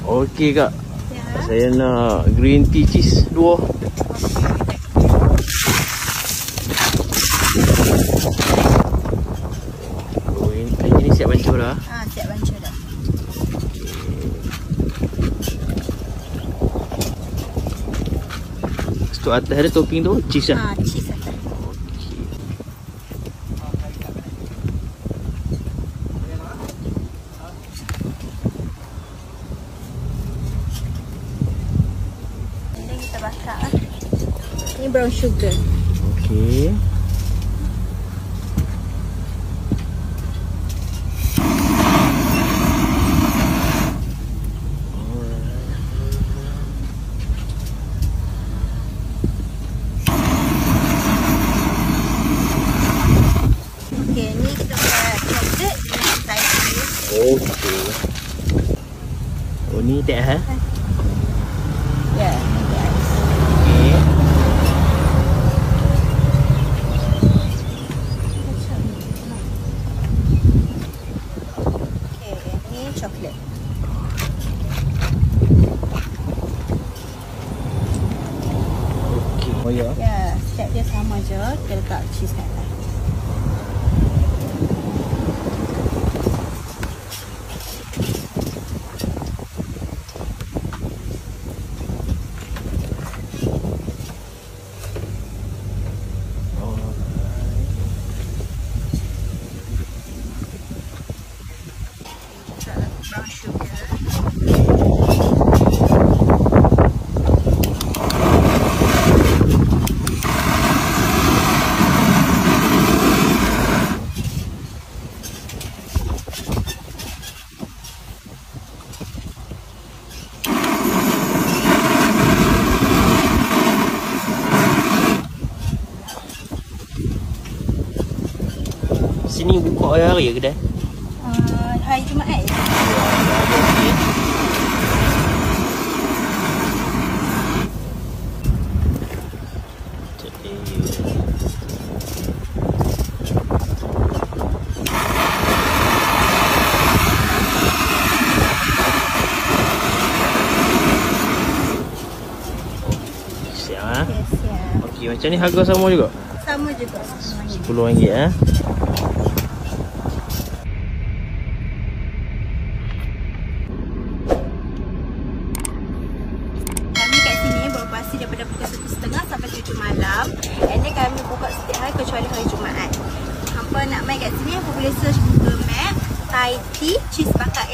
Okey kak. Ya. Saya nak green tea cheese 2. Ini siap hancur dah. Siap hancur dah. Tu atas ada topping tu cheese lah. Cheese atas. Ini kita bakar lah. Ini brown sugar. Okey. Okey. Oh ni teh ha? Ya, ni dia. Okey. Okey, ni coklat. Okey. Oh ya. Ya, step dia sama je. Kita letak cheese kat atas. Brown sugar. Sini buka hari-hari kedai? Hari Jumaat. Siap. Okey, siap. Okey, macam ni harga sama juga? Sama juga. RM10 eh. Kami kat sini beroperasi daripada pukul 1:30 sampai 7 malam. And then kami buka setiap hari kecuali hari Jumaat. Hampa nak main kat sini, hampa boleh search Google Map Thai Tea Cheese Bakar